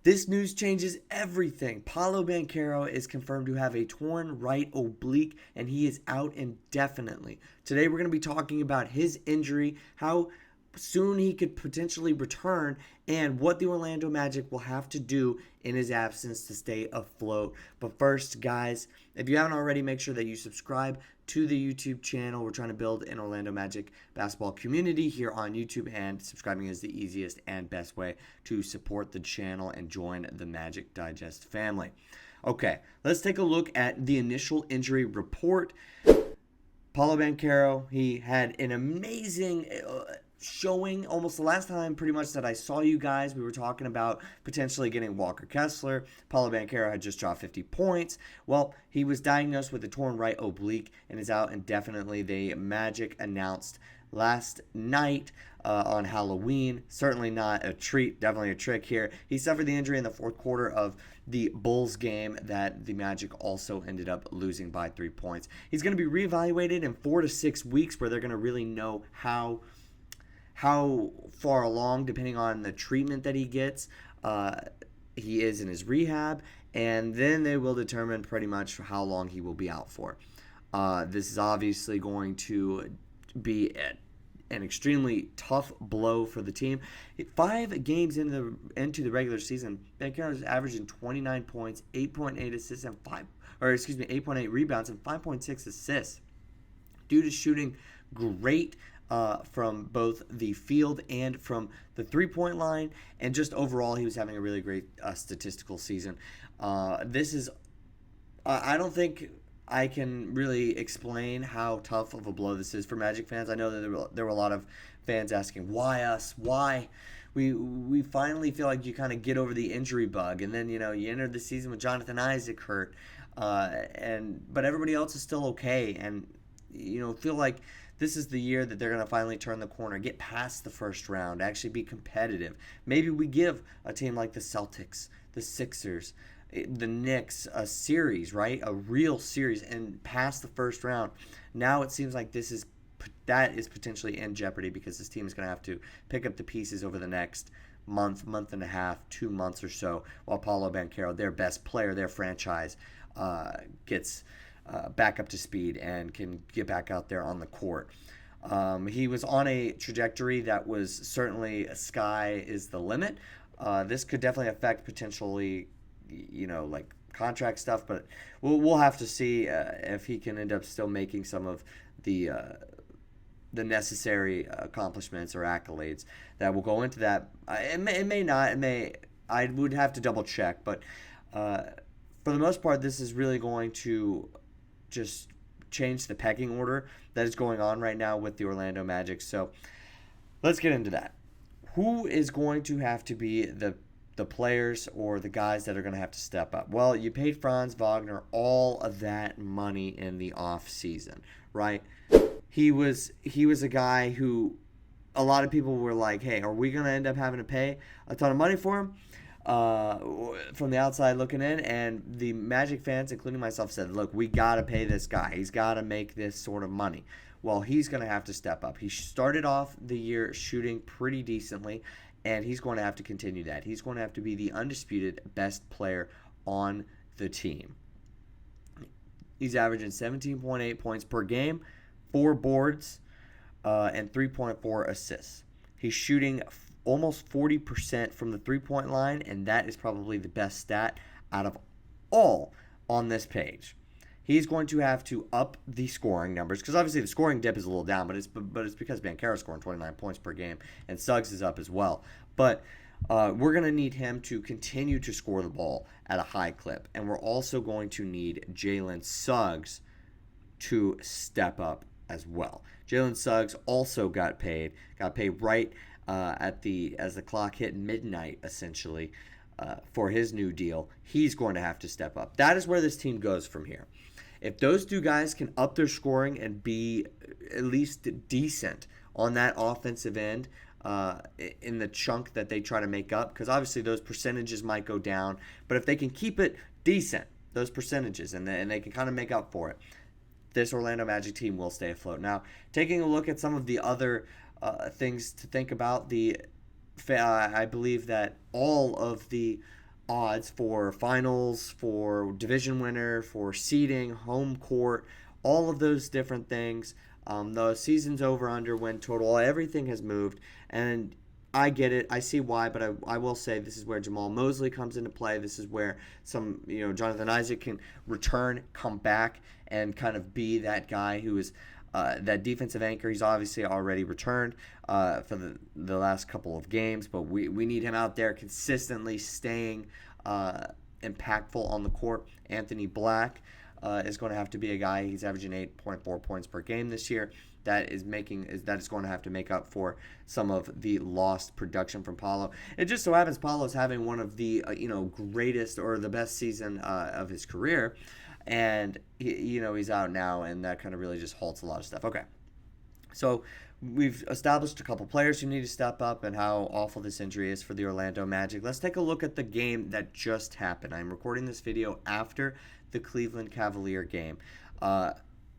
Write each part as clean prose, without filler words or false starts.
This news changes everything. Paulo Banchero is confirmed to have a torn right oblique, and he is out indefinitely. Today we're going to be talking about his injury, how soon he could potentially return, and what the Orlando Magic will have to do in his absence to stay afloat. But first, guys, if you haven't already, make sure that you subscribe to the YouTube channel. We're trying to build an Orlando Magic basketball community here on YouTube, and subscribing is the easiest and best way to support the channel and join the Magic Digest family. Okay, let's take a look at the initial injury report. Paulo Banchero, he had an amazing showing. Almost the last time pretty much that I saw you guys, we were talking about potentially getting Walker Kessler. Paulo Banchero had just dropped 50 points. Well, he was diagnosed with a torn right oblique and is out indefinitely. The Magic announced last night on Halloween. Certainly not a treat, definitely a trick here. He suffered the injury in the fourth quarter of the Bulls game that the Magic also ended up losing by 3 points. He's going to be reevaluated in 4 to 6 weeks, where they're going to really know how far along, depending on the treatment that he gets, he is in his rehab, and then they will determine pretty much how long he will be out for. This is obviously going to be an extremely tough blow for the team. 5 games into the regular season, Banchero is averaging 29 points, 8.8 assists, and 8.8 rebounds and 5.6 assists. Dude is shooting great from both the field and from the three-point line, and just overall, he was having a really great statistical season. This is, I don't think I can really explain how tough of a blow this is for Magic fans. I know that there were a lot of fans asking, why us? Why? We finally feel like you kind of get over the injury bug, and then you entered the season with Jonathan Isaac hurt, but everybody else is still okay, and feel like this is the year that they're going to finally turn the corner, get past the first round, actually be competitive. Maybe we give a team like the Celtics, the Sixers, the Knicks a series, right? A real series, and past the first round. Now it seems like that is potentially in jeopardy, because this team is going to have to pick up the pieces over the next month and a half, 2 months or so, while Paulo Banchero, their best player, their franchise, gets back up to speed and can get back out there on the court. He was on a trajectory that was certainly sky is the limit. This could definitely affect potentially, like contract stuff, but we'll have to see if he can end up still making some of the necessary accomplishments or accolades that will go into that. It may not. It may. I would have to double check, but for the most part, this is really going to just change the pecking order that is going on right now with the Orlando Magic. So let's get into that. Who is going to have to be the players or the guys that are going to have to step up? Well, you paid Franz Wagner all of that money in the off season, right? He was a guy who a lot of people were like, hey, are we going to end up having to pay a ton of money for him? From the outside looking in, and the Magic fans, including myself, said, look, we got to pay this guy. He's got to make this sort of money. Well, he's going to have to step up. He started off the year shooting pretty decently, and he's going to have to continue that. He's going to have to be the undisputed best player on the team. He's averaging 17.8 points per game, 4 boards, and 3.4 assists. He's shooting almost 40% from the three-point line, and that is probably the best stat out of all on this page. He's going to have to up the scoring numbers, because obviously the scoring dip is a little down, but it's because Banchero's scoring 29 points per game, and Suggs is up as well. But we're going to need him to continue to score the ball at a high clip, and we're also going to need Jalen Suggs to step up as well. Jalen Suggs also got paid right as the clock hit midnight, essentially, for his new deal. He's going to have to step up. That is where this team goes from here. If those two guys can up their scoring and be at least decent on that offensive end, in the chunk that they try to make up, because obviously those percentages might go down, but if they can keep it decent, those percentages, and they can kind of make up for it, this Orlando Magic team will stay afloat. Now, taking a look at some of the other things to think about, I believe that all of the odds for finals, for division winner, for seeding, home court, all of those different things. The season's over, under, win total, everything has moved, and I get it. I see why, but I will say this is where Jamahl Mosley comes into play. This is where Jonathan Isaac can return, come back, and kind of be that guy who is that defensive anchor. He's obviously already returned for the last couple of games, but we need him out there consistently staying impactful on the court. Anthony Black is going to have to be a guy. He's averaging 8.4 points per game this year. That is going to have to make up for some of the lost production from Paulo. It just so happens Paulo is having one of the greatest or the best season of his career, and he's out now, and that kind of really just halts a lot of stuff. Okay, so we've established a couple players who need to step up and how awful this injury is for the Orlando Magic. Let's take a look at the game that just happened. I'm recording this video after the Cleveland Cavalier game.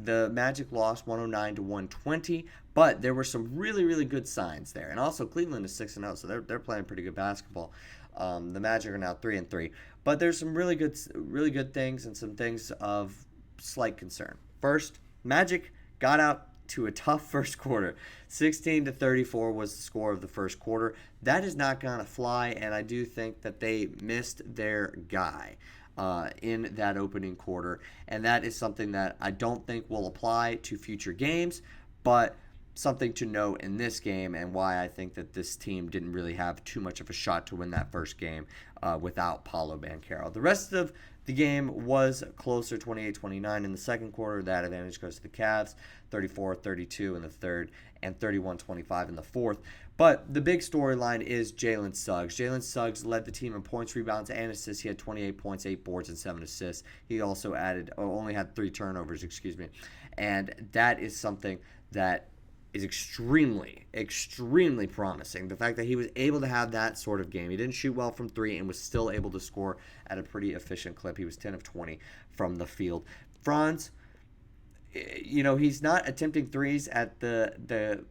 The Magic lost 109-120, but there were some really, really good signs there. And also, Cleveland is 6-0, so they're playing pretty good basketball. The Magic are now 3-3, but there's some really good things and some things of slight concern. First, Magic got out to a tough first quarter. 16-34 was the score of the first quarter. That is not going to fly, and I do think that they missed their guy in that opening quarter, and that is something that I don't think will apply to future games, but something to note in this game, and why I think that this team didn't really have too much of a shot to win that first game without Paulo Banchero. The rest of the game was closer, 28-29 in the second quarter. That advantage goes to the Cavs, 34-32 in the third, and 31-25 in the fourth. But the big storyline is Jalen Suggs. Jalen Suggs led the team in points, rebounds, and assists. He had 28 points, 8 boards, and 7 assists. He also only had 3 turnovers, and that is something that is extremely, extremely promising. The fact that he was able to have that sort of game. He didn't shoot well from 3 and was still able to score at a pretty efficient clip. He was 10 of 20 from the field. Franz, he's not attempting threes at the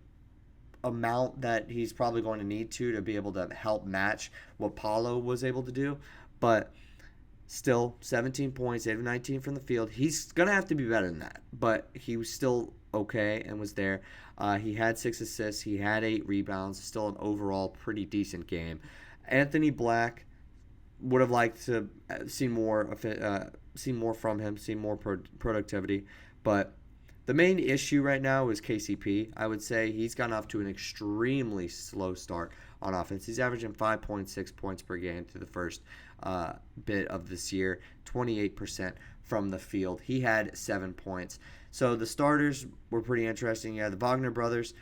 amount that he's probably going to need to be able to help match what Paulo was able to do, but still 17 points, 8 of 19 from the field. He's going to have to be better than that, but he was still okay and was there. He had 6 assists, he had 8 rebounds, still an overall pretty decent game. Anthony Black would have liked to see more from him, see more productivity, but the main issue right now is KCP. I would say he's gotten off to an extremely slow start on offense. He's averaging 5.6 points per game through the first bit of this year, 28% from the field. He had 7 points. So the starters were pretty interesting. Yeah, the Wagner brothers,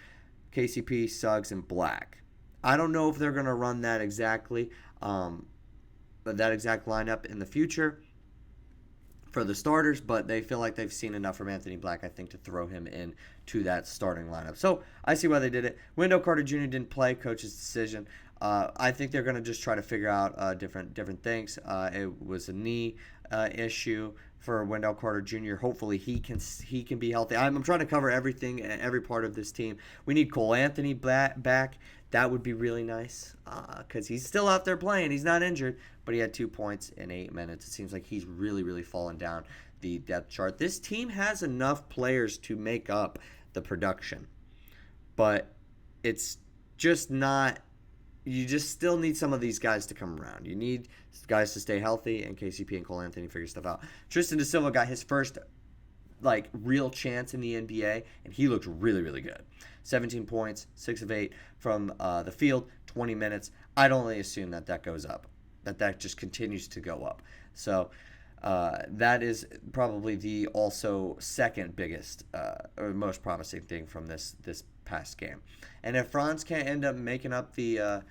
KCP, Suggs, and Black. I don't know if they're going to run that exactly, that exact lineup in the future for the starters, but they feel like they've seen enough from Anthony Black, I think, to throw him in to that starting lineup. So I see why they did it. Wendell Carter Jr. didn't play, coach's decision. I think they're going to just try to figure out different things. It was a knee issue for Wendell Carter Jr. Hopefully he can be healthy. I'm trying to cover everything, every part of this team. We need Cole Anthony back. That would be really nice because he's still out there playing. He's not injured, but he had 2 points in 8 minutes. It seems like he's really, really fallen down the depth chart. This team has enough players to make up the production, but it's just not. You just still need some of these guys to come around. You need guys to stay healthy, and KCP and Cole Anthony figure stuff out. Tristan Da Silva got his first real chance in the NBA, and he looked really, really good. 17 points, 6 of 8 from the field, 20 minutes. I'd only assume that goes up, that just continues to go up. So that is probably the also second biggest or most promising thing from this past game. And if Franz can't end up making up the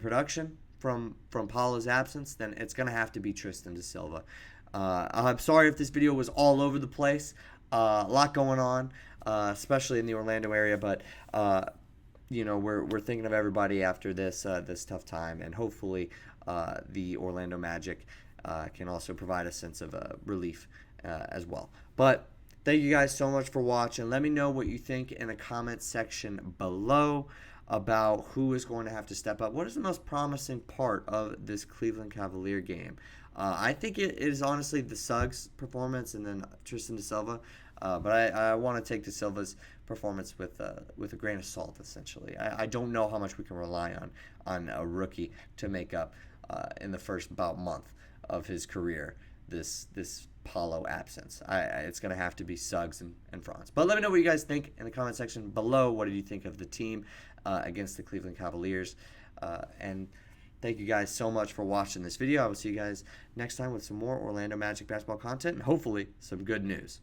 production from Paulo's absence, then it's going to have to be Tristan Da Silva. I'm sorry if this video was all over the place. A lot going on, especially in the Orlando area, but we're thinking of everybody after this tough time, and hopefully the Orlando Magic can also provide a sense of relief as well. But thank you guys so much for watching. Let me know what you think in the comment section below. about who is going to have to step up. What is the most promising part of this Cleveland Cavalier game? I think it is honestly the Suggs performance and then Tristan da Silva. But I want to take da Silva's performance with a grain of salt, essentially. I don't know how much we can rely on a rookie to make up in the first about month of his career this Paulo absence. It's going to have to be Suggs and Franz. But let me know what you guys think in the comment section below. What did you think of the team against the Cleveland Cavaliers? And thank you guys so much for watching this video. I will see you guys next time with some more Orlando Magic basketball content and hopefully some good news.